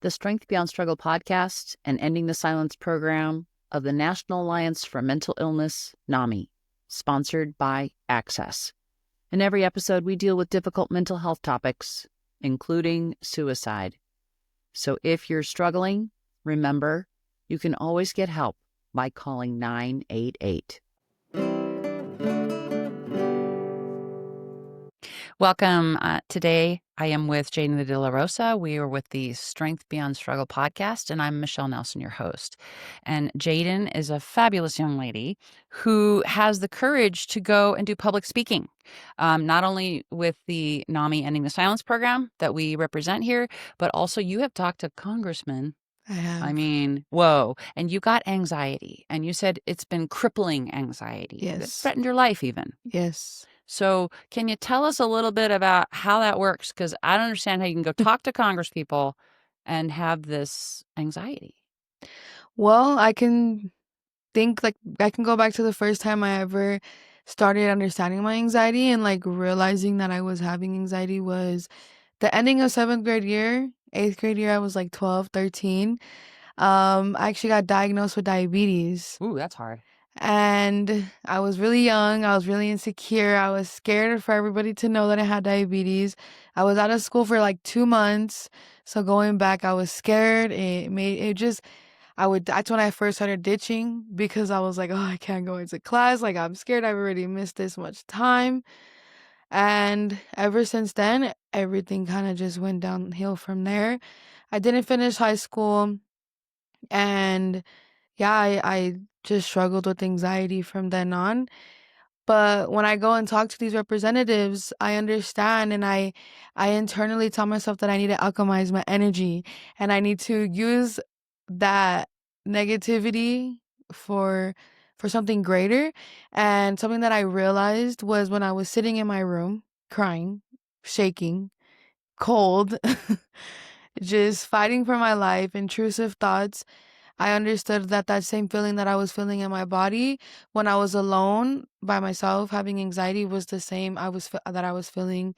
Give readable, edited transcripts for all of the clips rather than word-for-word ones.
the Strength Beyond Struggle podcast and Ending the Silence program of the National Alliance for Mental Illness, NAMI, sponsored by Access. In every episode, we deal with difficult mental health topics, including suicide. So if you're struggling, remember, you can always get help by calling 988. Welcome. Today, I am with Jayden De La Rosa. We are with the Strength Beyond Struggle podcast, and I'm Michele Nelson, your host. And Jayden is a fabulous young lady who has the courage to go and do public speaking, not only with the NAMI Ending the Silence program that we represent here, but also you have talked to congressmen. I have. I mean, whoa. And you got anxiety, and you said it's been crippling anxiety. That Yes. threatened your life even. Yes. So can you tell us a little bit about how that works? Because I don't understand how you can go talk to congresspeople and have this anxiety. Well, I can go back to the first time I ever started understanding my anxiety and realizing that I was having anxiety was the ending of 7th grade year. 8th grade year, I was 12, 13. I actually got diagnosed with diabetes. Ooh, that's hard. And I was really young. I was really insecure. I was scared for everybody to know that I had diabetes. I was out of school for 2 months. So going back, I was scared. That's when I first started ditching because I was like, oh, I can't go into class. I'm scared. I've already missed this much time. And ever since then, everything kind of just went downhill from there. I didn't finish high school. And yeah, I just struggled with anxiety from then on. But when I go and talk to these representatives, I understand, and I internally tell myself that I need to alchemize my energy and I need to use that negativity for something greater. And something that I realized was when I was sitting in my room crying, shaking, cold, just fighting for my life, intrusive thoughts. I understood that same feeling that I was feeling in my body when I was alone by myself having anxiety was the same that I was feeling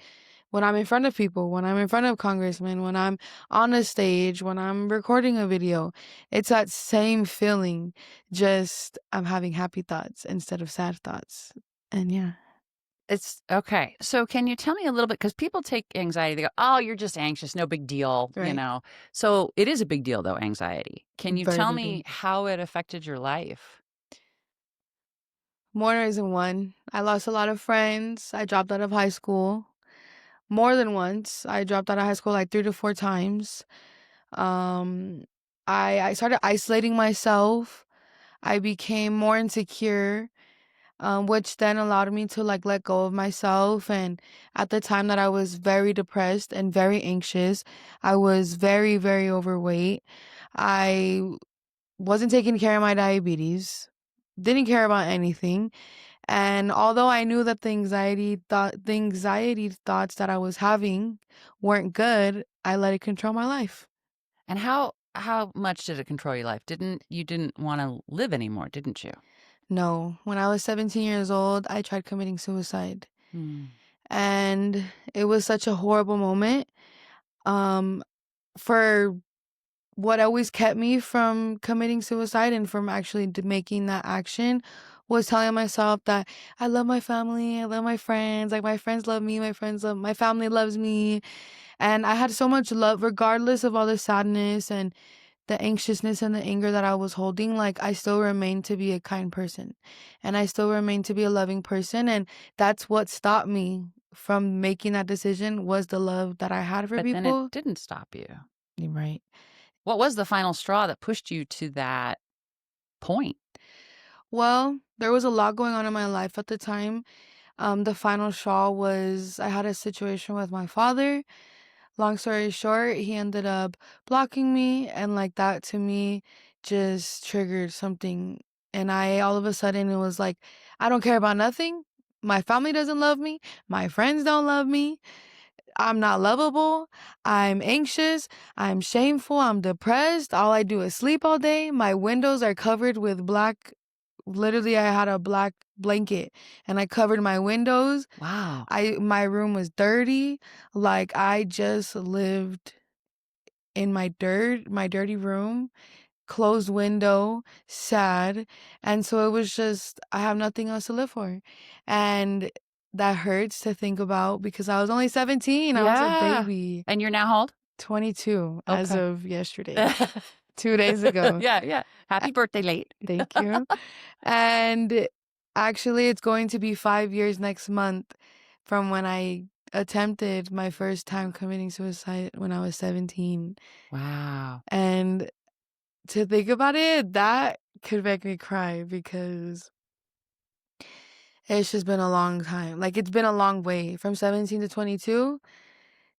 when I'm in front of people, when I'm in front of congressmen, when I'm on a stage, when I'm recording a video. It's that same feeling, just I'm having happy thoughts instead of sad thoughts. And yeah. It's okay. So can you tell me a little bit? Because people take anxiety, they go, oh, you're just anxious, no big deal, Right. So it is a big deal, though, anxiety. Can you Very tell big me deal. how it affected your life? More than one. I lost a lot of friends. I dropped out of high school. More than once. I dropped out of high school 3 to 4 times. Um, I started isolating myself. I became more insecure, which then allowed me to let go of myself. And at the time that I was very depressed and very anxious, I was very, very overweight. I wasn't taking care of my diabetes, didn't care about anything. And although I knew that the anxiety thoughts that I was having weren't good, I let it control my life. And how much did it control your life? You didn't want to live anymore, didn't you? No, when I was 17 years old, I tried committing suicide. Hmm. And it was such a horrible moment. Um, for what always kept me from committing suicide and from actually making that action was telling myself that I love my family, I love my friends, my friends love me, my family loves me. And I had so much love, regardless of all the sadness and the anxiousness and the anger that I was holding. I still remained to be a kind person and I still remained to be a loving person. And that's what stopped me from making that decision was the love that I had for But people. then it didn't stop you. You're right. What was the final straw that pushed you to that point? Well, there was a lot going on in my life at the time. The final straw was I had a situation with my father. Long story short, he ended up blocking me, and that to me just triggered something. And all of a sudden, it was I don't care about nothing. My family doesn't love me. My friends don't love me. I'm not lovable. I'm anxious. I'm shameful. I'm depressed. All I do is sleep all day. My windows are covered with black. Literally, I had a black blanket and I covered my windows. Wow. My room was dirty. I just lived in my dirty room, closed window, sad. And so it was just, I have nothing else to live for. And that hurts to think about because I was only 17. I was a Yeah. baby. And you're now how old? 22 as Okay. of yesterday, 2 days ago. Yeah, yeah. Uh, Happy birthday late. Thank you. And actually, it's going to be 5 years next month from when I attempted my first time committing suicide when I was 17. Wow. And to think about it, that could make me cry because it's just been a long time. Like, it's been a long way. From 17 to 22,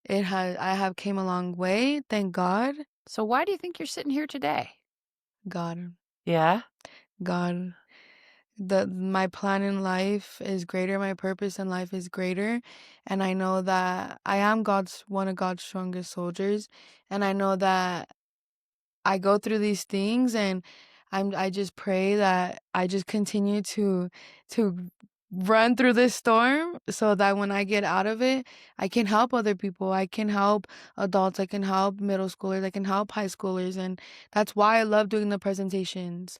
I have came a long way. Thank God. So why do you think you're sitting here today? God. Yeah? God. My plan in life is greater, my purpose in life is greater, and I know that I am God's one of God's strongest soldiers, and I know that I go through these things, and I just pray that I just continue to run through this storm so that when I get out of it, I can help other people. I can help adults, I can help middle schoolers, I can help high schoolers, and that's why I love doing the presentations.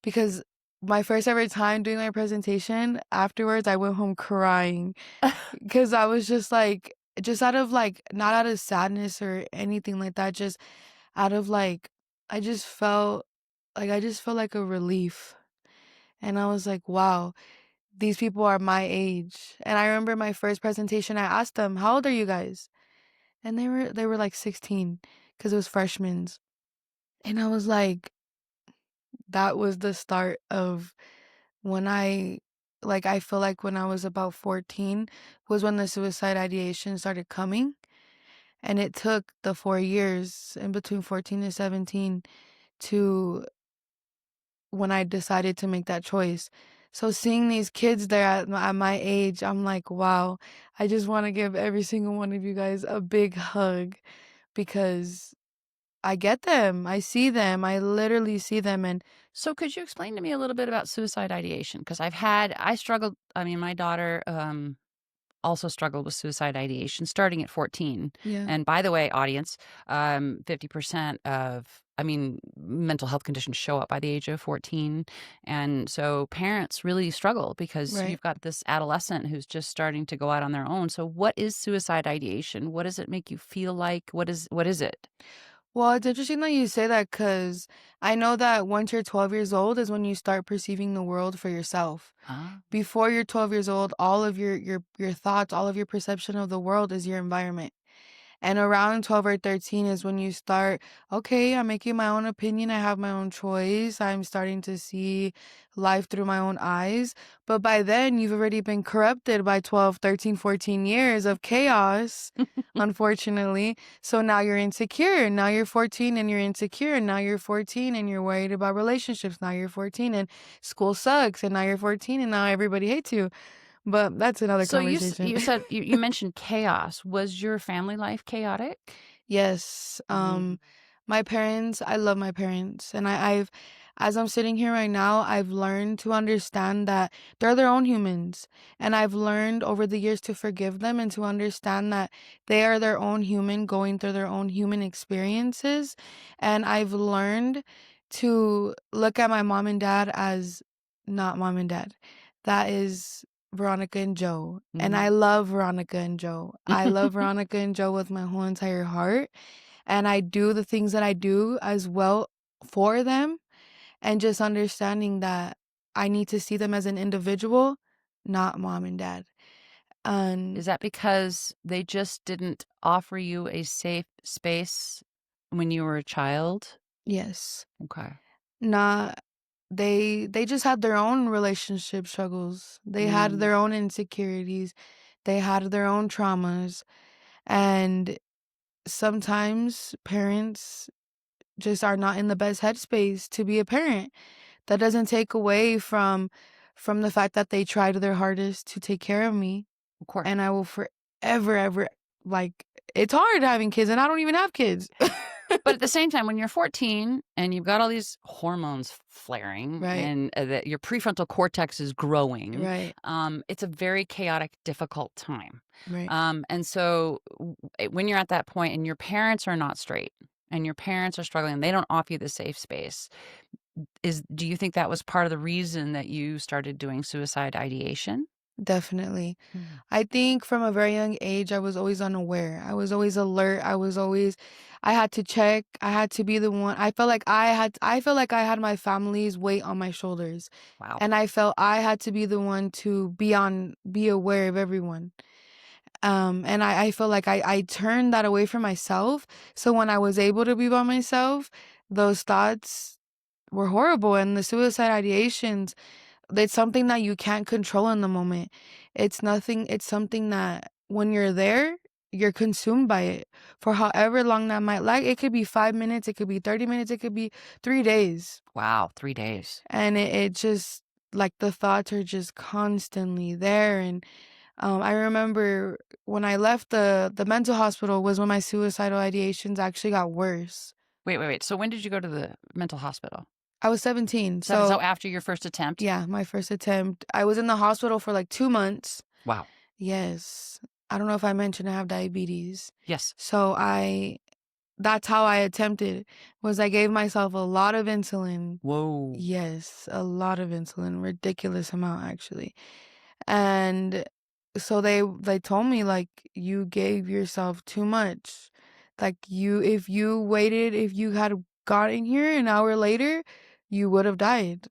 Because my first ever time doing my presentation, afterwards I went home crying because I was just like, just out of like, not out of sadness or anything like that, just out of like, I just felt I just felt like a relief. And I was like, wow, these people are my age. And I remember my first presentation, I asked them, how old are you guys? And they were like 16 because it was freshmen. And I was like, that was the start of when I feel like when I was about 14 was when the suicide ideation started coming. And it took the 4 years in between 14 and 17 to when I decided to make that choice. So seeing these kids there at my age, I'm like, wow, I just want to give every single one of you guys a big hug because I get them. I see them. I literally see them. And So could you explain to me a little bit about suicide ideation? Because I struggled, I mean, my daughter, also struggled with suicide ideation starting at 14. yeah, And by the way, audience, 50% of, I mean, mental health conditions show up by the age of 14. And so parents really struggle because right. you've got this adolescent who's just starting to go out on their own. So what is suicide ideation? What does it make you feel like? What is it? Well, it's interesting that you say that because I know that once you're 12 years old is when you start perceiving the world for yourself. Ah, Before you're 12 years old, all of your thoughts, all of your perception of the world is your environment. And around 12 or 13 is when you start, okay, I'm making my own opinion. I have my own choice. I'm starting to see life through my own eyes. But by then, you've already been corrupted by 12, 13, 14 years of chaos, unfortunately. So now you're insecure. Now you're 14 and you're insecure. And now you're 14 and you're worried about relationships. Now you're 14 and school sucks. And now you're 14 and now everybody hates you. But that's another so conversation. you said you mentioned chaos. Was your family life chaotic? Yes. Mm, My parents, I love my parents. And I've, as I'm sitting here right now, I've learned to understand that they're their own humans. And I've learned over the years to forgive them and to understand that they are their own human going through their own human experiences. And I've learned to look at my mom and dad as not mom and dad. That is Veronica and Joe. And I mm. love Veronica and Joe. I love Veronica and Joe with my whole entire heart. And I do the things that I do as well for them. And just understanding that I need to see them as an individual, not mom and dad. And Is that because they just didn't offer you a safe space when you were a child? yes, Okay. not they just had their own relationship struggles. They had Mm, their own insecurities. They had their own traumas. And sometimes parents just are not in the best headspace to be a parent. That doesn't take away from the fact that they tried their hardest to take care of me, of course. and I will forever ever like it's hard having kids and I don't even have kids. But at the same time, when you're 14 and you've got all these hormones flaring Right. and that your prefrontal cortex is growing, Right. it's a very chaotic, difficult time. Right. And so when you're at that point and your parents are not straight, and your parents are struggling, they don't offer you the safe space. Do you think that was part of the reason that you started doing suicide ideation? Definitely. Mm. I think from a very young age, I was always unaware. I was always alert. I had to check. I had to be the one. I felt like I had my family's weight on my shoulders. Wow. And I felt I had to be the one to be aware of everyone. And I feel like I turned that away from myself. So when I was able to be by myself, those thoughts were horrible. And the suicide ideations, it's something that you can't control in the moment. It's something that when you're there, you're consumed by it for however long that might like. It could be 5 minutes, it could be 30 minutes, it could be 3 days. Wow, 3 days. And it just like the thoughts are just constantly there. And I remember when I left the mental hospital was when my suicidal ideations actually got worse. Wait. So when did you go to the mental hospital? I was 17, So so after your first attempt? yeah, my first attempt. I was in the hospital for like 2 months. Wow. Yes. I don't know if I mentioned I have diabetes. Yes. So that's how I attempted, was I gave myself a lot of insulin. Whoa. Yes, a lot of insulin, ridiculous amount actually. And so they told me like you gave yourself too much. Like if you had gotten here an hour later, you would have died.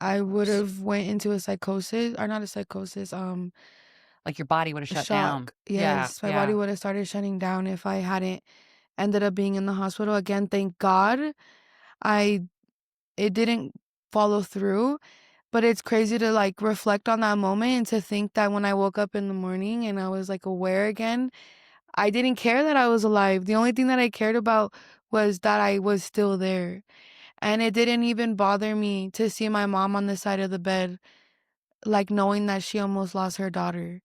I would Gross. have went into a psychosis, or not a psychosis, Like your body would have a shut down. shock. Yeah, Yes, my body yeah. would have started shutting down if I hadn't ended up being in the hospital. Again, thank God I it didn't follow through, but it's crazy to like reflect on that moment and to think that when I woke up in the morning and I was like aware again, I didn't care that I was alive. The only thing that I cared about was that I was still there. And it didn't even bother me to see my mom on the side of the bed, like knowing that she almost lost her daughter.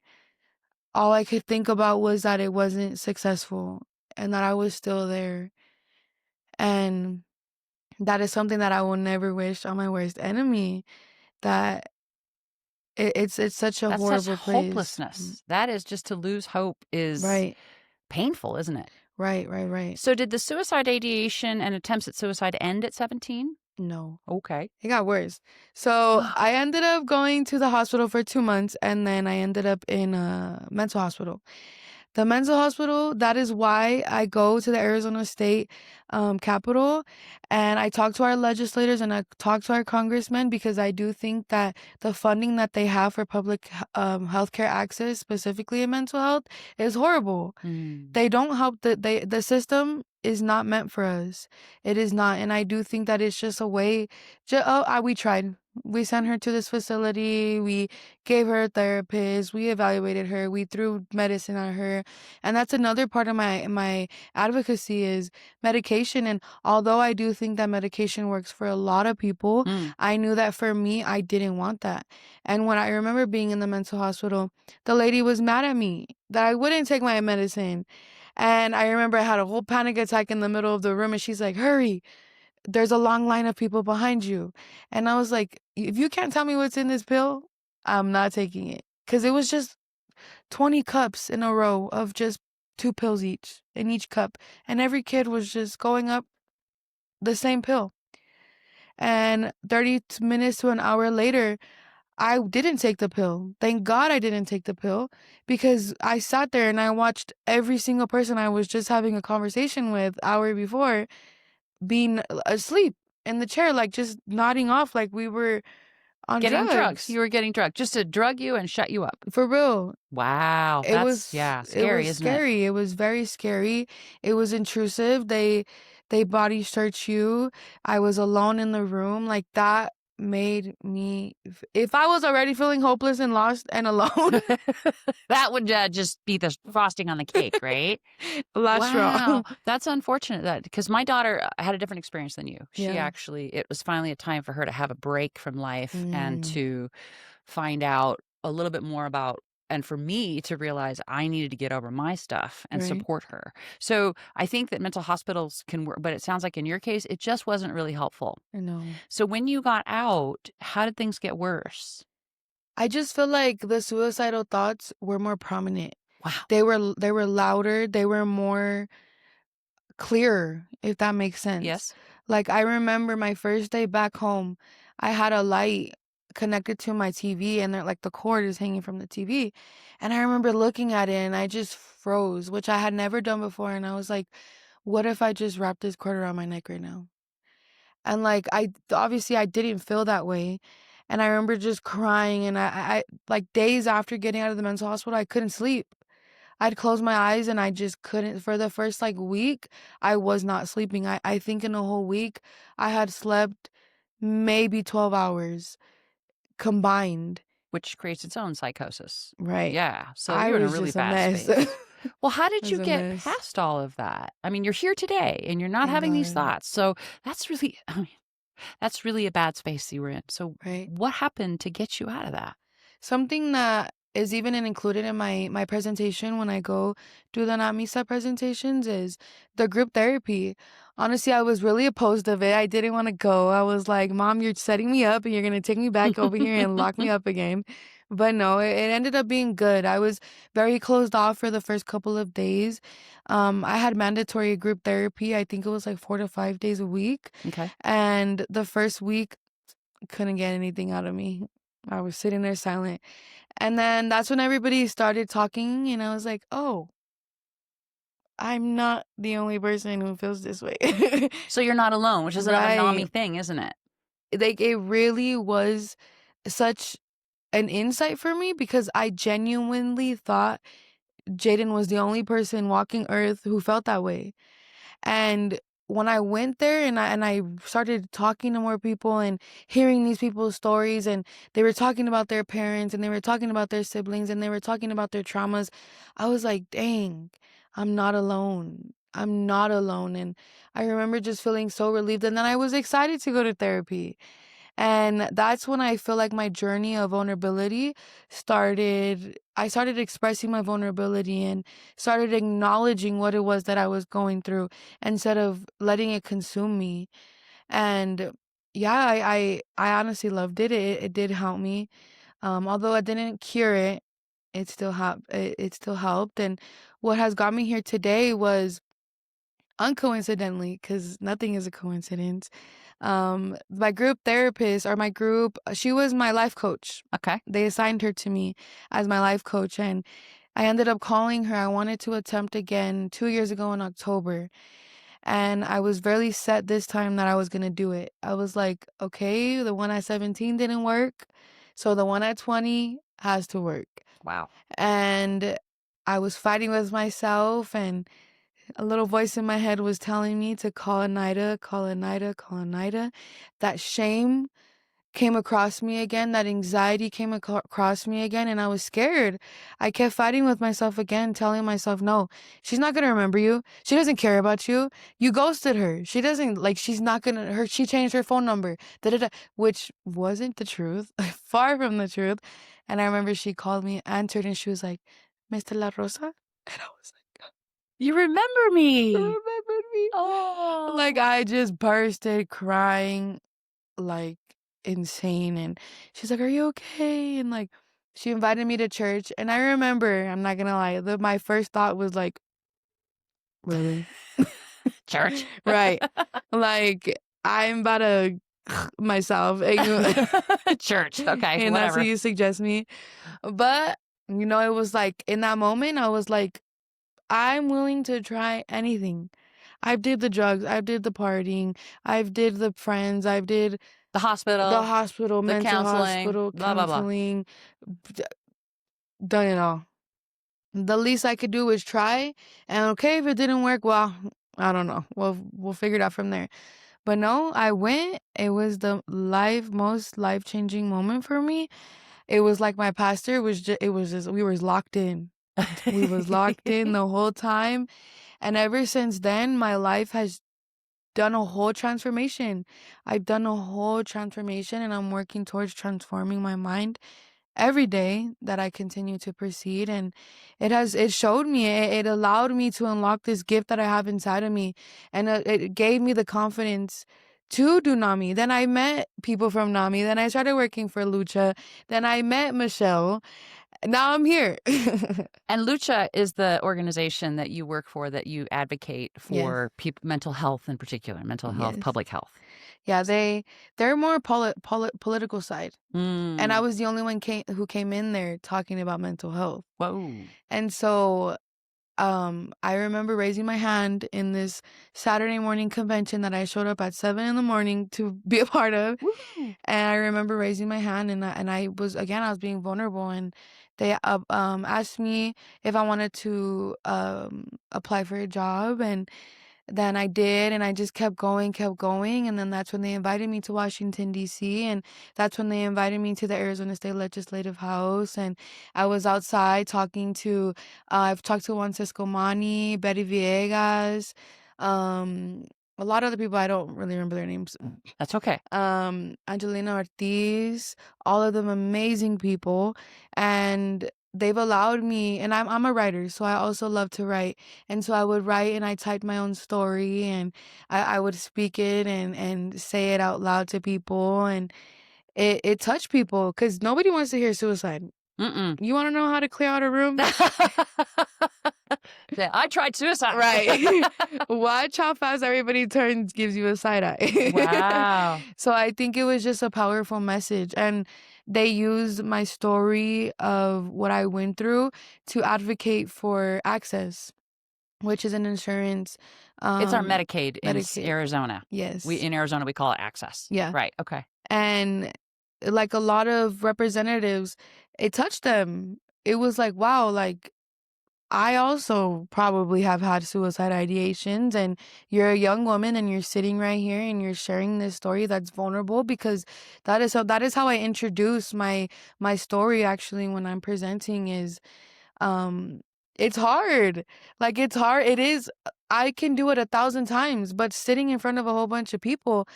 All I could think about was that it wasn't successful and that I was still there. And that is something that I will never wish on my worst enemy. That it's such a That's such horrible place. hopelessness. That is just to lose hope is Right, painful, isn't it? right. So did the suicide ideation and attempts at suicide end at 17? No, Okay. it got worse. So I ended up going to the hospital for 2 months, and then I ended up in a mental hospital. The mental hospital, that is why I go to the Arizona State Capitol, and I talk to our legislators and I talk to our congressmen, because I do think that the funding that they have for public healthcare access, specifically in mental health, is horrible. Mm. They don't help. The system is not meant for us. It is not. And I do think that it's just a way. We tried. We sent her to this facility. We gave her a therapist. We evaluated her. We threw medicine at her. And that's another part of my advocacy is medication. And although I do think that medication works for a lot of people, Mm. I knew that for me, I didn't want that. And when I remember being in the mental hospital, the lady was mad at me that I wouldn't take my medicine. And I remember I had a whole panic attack in the middle of the room, and she's like, "Hurry, there's a long line of people behind you." And I was like, "If you can't tell me what's in this pill, I'm not taking it." Because it was just 20 cups in a row of just 2 pills each in each cup. And every kid was just going up the same pill. And 30 minutes to an hour later, I didn't take the pill. Thank God I didn't take the pill, because I sat there and I watched every single person I was just having a conversation with hour before being asleep in the chair, like just nodding off like we were on Getting drugs. drugs. You were getting drugged just to drug you and shut you up. For real. Wow. Yeah, It scary, was isn't it? scary. It was very scary. It was intrusive. They body search you. I was alone in the room. Like that made me if I was already feeling hopeless and lost and alone, That would just be the frosting on the cake, right? last straw. Wow. That's unfortunate that because my daughter had a different experience than you. She Yeah. actually, it was finally a time for her to have a break from life and Mm, to find out a little bit more about, and for me to realize I needed to get over my stuff and right. support her. So I think that mental hospitals can work, but it sounds like in your case, it just wasn't really helpful. I know. So when you got out, how did things get worse? I just feel like the suicidal thoughts were more prominent. Wow. They were louder. They were more clearer, if that makes sense. Yes. Like, I remember my first day back home, I had a light connected to my TV, and like the cord is hanging from the TV. And I remember looking at it and I just froze, which I had never done before. And I was like, what if I just wrap this cord around my neck right now? And like, obviously I didn't feel that way. And I remember just crying, and I like days after getting out of the mental hospital, I couldn't sleep. I'd close my eyes and I just couldn't. For the first like week, I was not sleeping. I think in a whole week, I had slept maybe 12 hours combined. Which creates its own psychosis. Right. Yeah. So I you're in a was really just a bad mess. space. Well, how It did was you a get mess. past all of that? I mean, you're here today and you're not Thank having these God. thoughts. So that's really, I mean, that's really a bad space you were in. So Right. what happened to get you out of that? Something that is even included in my presentation when I go do the NAMI presentations is the group therapy. Honestly, I was really opposed of it. I didn't want to go. I was like, Mom, you're setting me up and you're going to take me back over here and lock me up again. But no, it ended up being good. I was very closed off for the first couple of days. I had mandatory group therapy. I think it was like 4 to 5 days a week. Okay. And the first week, couldn't get anything out of me. I was sitting there silent. And then that's when everybody started talking, and I was like, oh, I'm not the only person who feels this way. So you're not alone, which is another Right. NAMI thing, isn't it? Like, it really was such an insight for me, because I genuinely thought Jayden was the only person walking earth who felt that way. And when I went there and I started talking to more people and hearing these people's stories, and they were talking about their parents and they were talking about their siblings and they were talking about their traumas, I was like, dang, I'm not alone. I'm not alone. And I remember just feeling so relieved. And then I was excited to go to therapy. And that's when I feel like my journey of vulnerability started. I started expressing my vulnerability and started acknowledging what it was that I was going through instead of letting it consume me. And yeah, I honestly loved it. It did help me. Although I didn't cure it, it still helped. And what has got me here today was uncoincidentally, because nothing is a coincidence. My group therapist, or my group, she was my life coach. Okay. They assigned her to me as my life coach, and I ended up calling her. I wanted to attempt again 2 years ago in October, and I was very set this time that I was gonna do it. I was like, okay, the one at 17 didn't work, so the one at 20 has to work. Wow. And I was fighting with myself, and a little voice in my head was telling me to call Anida, call Anida, call Anida. That shame came across me again. That anxiety came across me again, and I was scared. I kept fighting with myself again, telling myself, no, she's not going to remember you. She doesn't care about you. You ghosted her. She doesn't, like, she's not going to, she changed her phone number, da, da, da, which wasn't the truth, far from the truth. And I remember she called me, answered, and she was like, Miss De La Rosa? And I was like, You remember you me. remembered me. Like, Oh. I just bursted crying like insane. And she's like, are you okay? And like, she invited me to church. And I remember, I'm not gonna lie, my first thought was like, really? Church. Right. Like, I'm about to myself. Church. Okay. And that's Whatever. what you suggest me. But, it was like, in that moment, I was like, I'm willing to try anything. I did the drugs, I did the partying, I've did the friends, I've did The the hospital, hospital, the mental counseling, hospital, blah, blah, blah. counseling, d done it all. The least I could do is try, and okay, if it didn't work, well, I don't know. We'll figure it out from there. But no, I went. It was the most life-changing moment for me. It was like my pastor was it was just we were locked in. We was locked in the whole time, and ever since then, my life has done a whole transformation. I've done a whole transformation, and I'm working towards transforming my mind every day that I continue to proceed. And it showed me, it allowed me to unlock this gift that I have inside of me. And it gave me the confidence to do NAMI. Then I met people from NAMI. Then I started working for Lucha. Then I met Michelle. now I'm here. And Lucha is the organization that you work for, that you advocate Yes. for mental health in particular, mental health, Yes. public health. Yeah, they're more political side. And I Mm. was the only one who came in there talking about mental health. Whoa. And so I remember raising my hand in this Saturday morning convention that I showed up at 7 in the morning to be a part of. Woo. And I remember raising my hand, and I was, again, I was being vulnerable, and they asked me if I wanted to apply for a job, and then I did, and I just kept going, and then that's when they invited me to Washington, D.C., and that's when they invited me to the Arizona State Legislative House, and I was outside talking to, I've talked to Juan Sescomani, Betty Villegas, a lot of other people. I don't really remember their names. That's okay. Angelina Ortiz, all of them amazing people, and they've allowed me, and I'm a writer, so I also love to write, and so I would write and I typed my own story, and I would speak it and say it out loud to people, and it touched people because nobody wants to hear suicide. Mm-mm. You want to know how to clear out a room? Yeah, I tried suicide. Right. Watch how fast everybody turns, gives you a side eye. Wow. So I think it was just a powerful message. And they used my story of what I went through to advocate for access, which is an insurance. It's our Medicaid in Medicaid. Arizona. Yes. In Arizona, we call it access. Yeah. Right. Okay. And like a lot of representatives, it touched them. It was like, wow, like I also probably have had suicide ideations, and you're a young woman and you're sitting right here and you're sharing this story that's vulnerable, because that is how I introduce my story actually when I'm presenting is um it's hard. Like it's hard. It is. I can do it 1,000 times, but sitting in front of a whole bunch of people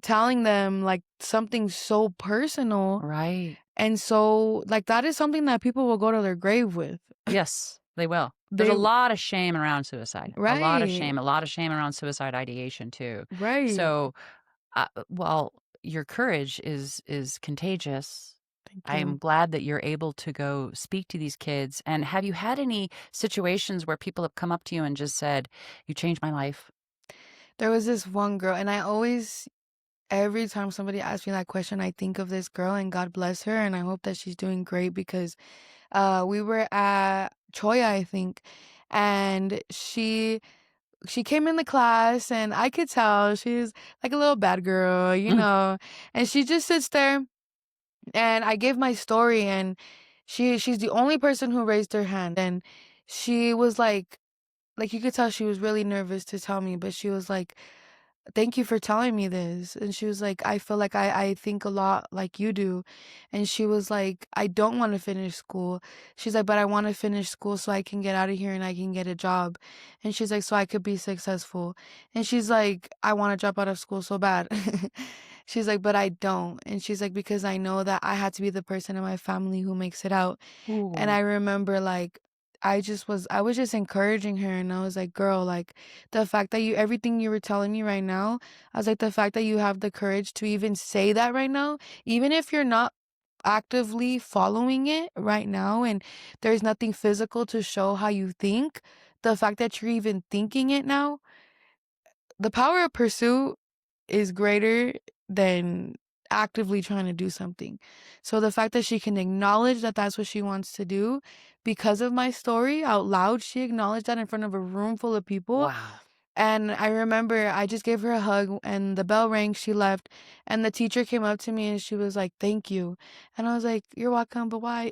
telling them like something so personal, Right. and so like that is something that people will go to their grave with. Yes, they will. There's They a lot of shame around suicide. A lot of Right. shame. A lot of shame around suicide ideation too. Right. So, well, your courage is contagious. Thank I am you. glad that you're able to go speak to these kids. And have you had any situations where people have come up to you and just said, "You changed my life"? There was this one girl, and I always, every time somebody asks me that question, I think of this girl, and God bless her, and I hope that she's doing great, because we were at Choya, I think, and she came in the class, and I could tell she's like a little bad girl, Mm. and she just sits there, and I gave my story, and she's the only person who raised her hand, and she was like you could tell she was really nervous to tell me, but she was like, "Thank you for telling me this." And she was like, "I feel like I think a lot like you do." And she was like, "I don't want to finish school." She's like, "But I want to finish school so I can get out of here and I can get a job." And she's like, "So I could be successful." And she's like, "I want to drop out of school so bad." She's like, "But I don't." And she's like, "Because I know that I had to be the person in my family who makes it out." And Ooh. I remember like I was just encouraging her, and I was like, "Girl, like the fact that everything you were telling me right now, I was like, the fact that you have the courage to even say that right now, even if you're not actively following it right now and there's nothing physical to show how you think, the fact that you're even thinking it now, the power of pursuit is greater than actively trying to do something." So the fact that she can acknowledge that that's what she wants to do because of my story out loud, she acknowledged that in front of a room full of people. Wow. And I remember I just gave her a hug, and the bell rang, she left, and the teacher came up to me and she was like, "Thank you." And I was like, "You're welcome, but why?"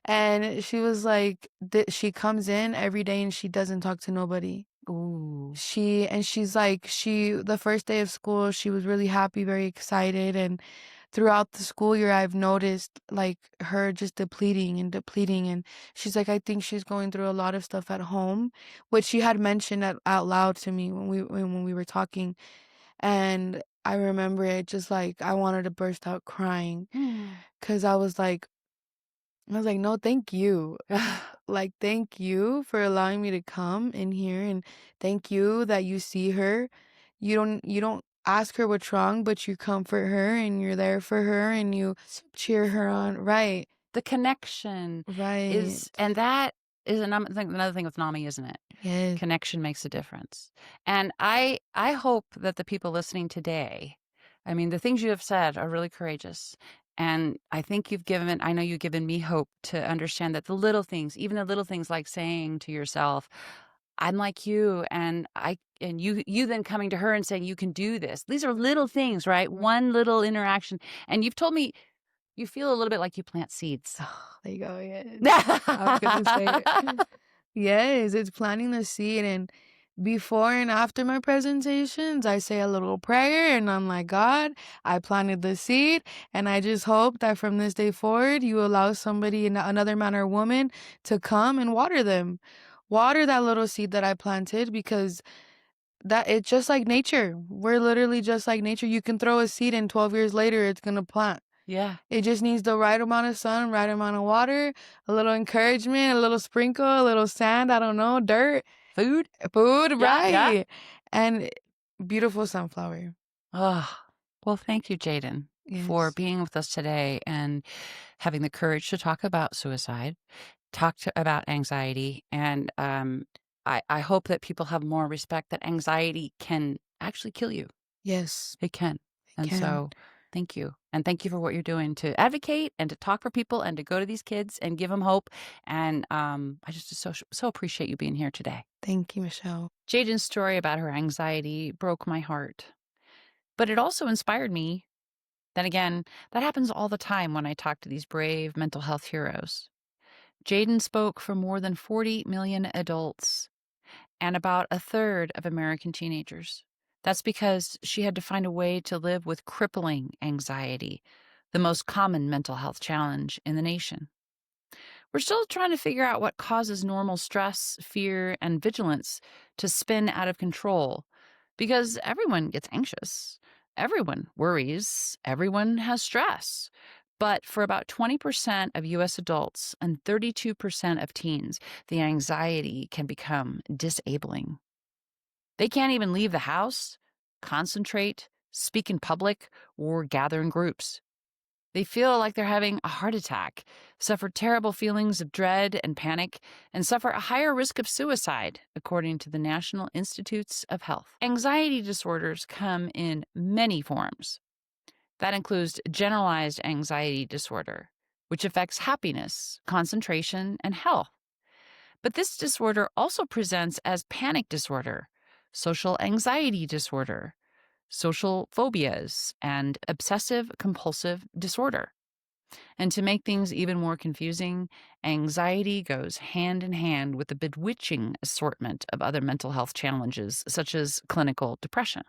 And she was like, she comes in every day and she doesn't talk to nobody. Ooh. She's like, the first day of school, she was really happy, very excited. And throughout the school year, I've noticed like her just depleting and depleting. And she's like, I think she's going through a lot of stuff at home, which she had mentioned out loud to me when we were talking. And I remember it just like, I wanted to burst out crying because I was like, no, thank you. Like, thank you for allowing me to come in here, and thank you that you see her. You don't ask her what's wrong, but you comfort her and you're there for her and you cheer her on. Right. The connection is, Right. and that is another thing with NAMI, isn't it? Yes. Connection makes a difference. And I hope that the people listening today, I mean, the things you have said are really courageous. And I think I know you've given me hope to understand that the little things, even the little things like saying to yourself, I'm like you, and you then coming to her and saying, you can do this. These are little things, right? Right. One little interaction. And you've told me you feel a little bit like you plant seeds. Oh, there you go, yes. I was gonna say it. Yes, it's planting the seed, and before and after my presentations, I say a little prayer, and I'm like, "God, I planted the seed, and I just hope that from this day forward, you allow somebody, another man or woman, to come and water them. Water that little seed that I planted, because that it's just like nature. We're literally just like nature. You can throw a seed, and 12 years later, it's gonna plant. Yeah. It just needs the right amount of sun, right amount of water, a little encouragement, a little sprinkle, a little sand, I don't know, dirt, Food? food, Yeah, yeah. right. And beautiful sunflower. Oh, well, thank you, Jayden, for Yes. being with us today and having the courage to talk about suicide, about anxiety. And I hope that people have more respect that anxiety can actually kill you. Yes, It can. it And can. so thank you. And thank you for what you're doing to advocate and to talk for people and to go to these kids and give them hope. And I just so appreciate you being here today. Thank you, Michelle. Jayden's story about her anxiety broke my heart, but it also inspired me. Then again, that happens all the time when I talk to these brave mental health heroes. Jayden spoke for more than 40 million adults and about a third of American teenagers. That's because she had to find a way to live with crippling anxiety, the most common mental health challenge in the nation. We're still trying to figure out what causes normal stress, fear, and vigilance to spin out of control because everyone gets anxious. Everyone worries. Everyone has stress. But for about 20% of US adults and 32% of teens, the anxiety can become disabling. They can't even leave the house, concentrate, speak in public, or gather in groups. They feel like they're having a heart attack, suffer terrible feelings of dread and panic, and suffer a higher risk of suicide, according to the National Institutes of Health. Anxiety disorders come in many forms. That includes generalized anxiety disorder, which affects happiness, concentration, and health. But this disorder also presents as panic disorder, social anxiety disorder, social phobias, and obsessive compulsive disorder. And to make things even more confusing, anxiety goes hand in hand with a bewitching assortment of other mental health challenges, such as clinical depression.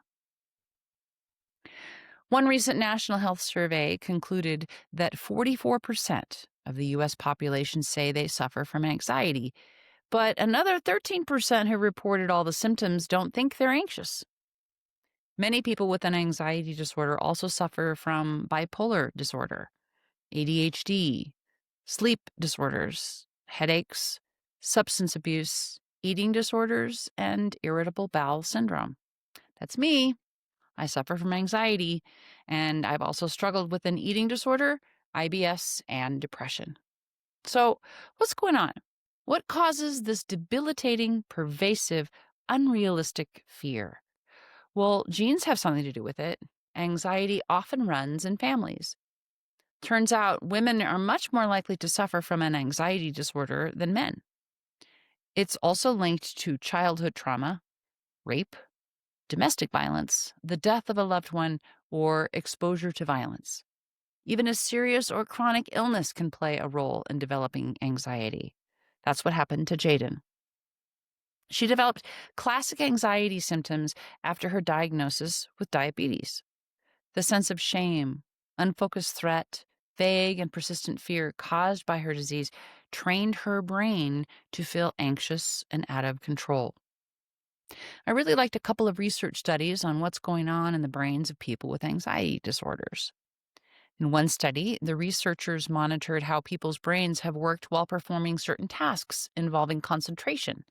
One recent national health survey concluded that 44% of the U.S. population say they suffer from anxiety, but another 13% who reported all the symptoms don't think they're anxious. Many people with an anxiety disorder also suffer from bipolar disorder, ADHD, sleep disorders, headaches, substance abuse, eating disorders, and irritable bowel syndrome. That's me. I suffer from anxiety, and I've also struggled with an eating disorder, IBS, and depression. So, what's going on? What causes this debilitating, pervasive, unrealistic fear? Well, genes have something to do with it. Anxiety often runs in families. Turns out women are much more likely to suffer from an anxiety disorder than men. It's also linked to childhood trauma, rape, domestic violence, the death of a loved one, or exposure to violence. Even a serious or chronic illness can play a role in developing anxiety. That's what happened to Jayden. She developed classic anxiety symptoms after her diagnosis with diabetes. The sense of shame, unfocused threat, vague and persistent fear caused by her disease trained her brain to feel anxious and out of control. I really liked a couple of research studies on what's going on in the brains of people with anxiety disorders. In one study, the researchers monitored how people's brains have worked while performing certain tasks involving concentration,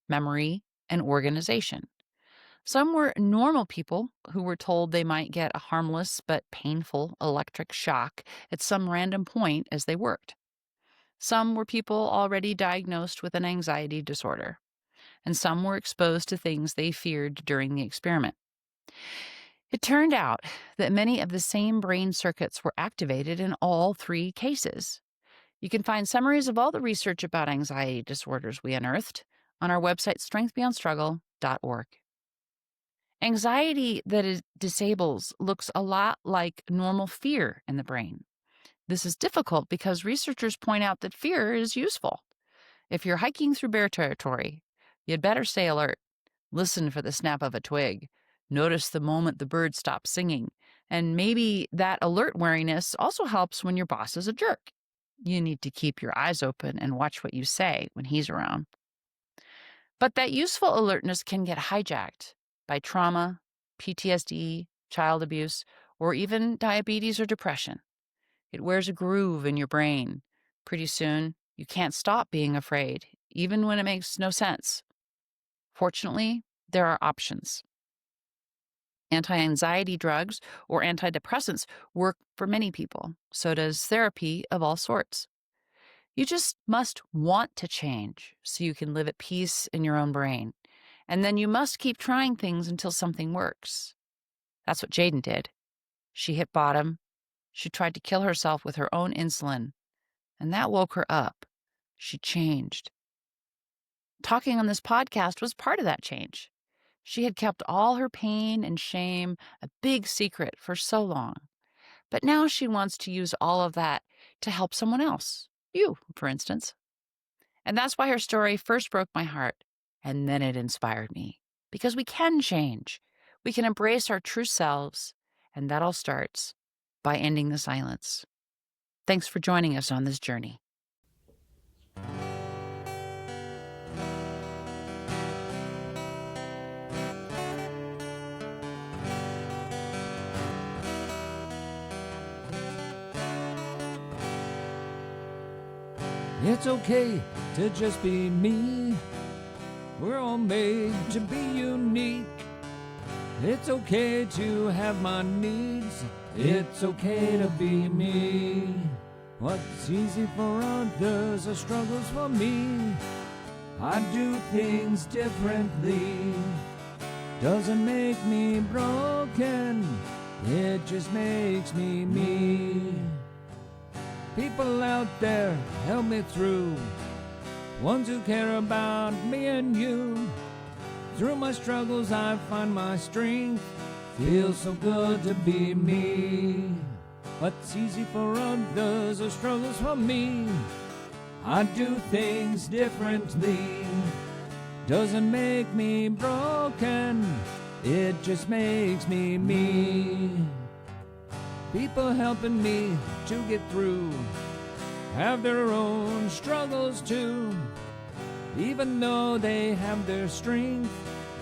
memory, and organization. Some were normal people who were told they might get a harmless but painful electric shock at some random point as they worked. Some were people already diagnosed with an anxiety disorder, and some were exposed to things they feared during the experiment. It turned out that many of the same brain circuits were activated in all three cases. You can find summaries of all the research about anxiety disorders we unearthed on our website, strengthbeyondstruggle.org. Anxiety that disables looks a lot like normal fear in the brain. This is difficult because researchers point out that fear is useful. If you're hiking through bear territory, you'd better stay alert. Listen for the snap of a twig. Notice the moment the bird stops singing. And maybe that alert wariness also helps when your boss is a jerk. You need to keep your eyes open and watch what you say when he's around. But that useful alertness can get hijacked by trauma, PTSD, child abuse, or even diabetes or depression. It wears a groove in your brain. Pretty soon, you can't stop being afraid, even when it makes no sense. Fortunately, there are options. Anti-anxiety drugs or antidepressants work for many people. So does therapy of all sorts. You just must want to change so you can live at peace in your own brain. And then you must keep trying things until something works. That's what Jayden did. She hit bottom. She tried to kill herself with her own insulin. And that woke her up. She changed. Talking on this podcast was part of that change. She had kept all her pain and shame a big secret for so long. But now she wants to use all of that to help someone else. You, for instance. And that's why her story first broke my heart, and then it inspired me. Because we can change. We can embrace our true selves, and that all starts by ending the silence. Thanks for joining us on this journey. It's okay to just be me. We're all made to be unique. It's okay to have my needs. It's okay to be me. What's easy for others are struggles for me. I do things differently. Doesn't make me broken. It just makes me me. People out there help me through, ones who care about me and you. Through my struggles I find my strength. Feels so good to be me. What's easy for others are struggles for me. I do things differently. Doesn't make me broken. It just makes me me. People helping me to get through have their own struggles too. Even though they have their strength,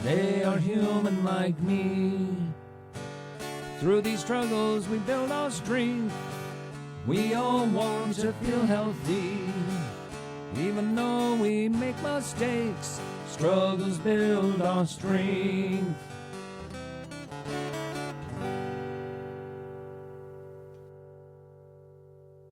they are human like me. Through these struggles we build our strength. We all want to feel healthy. Even though we make mistakes, struggles build our strength.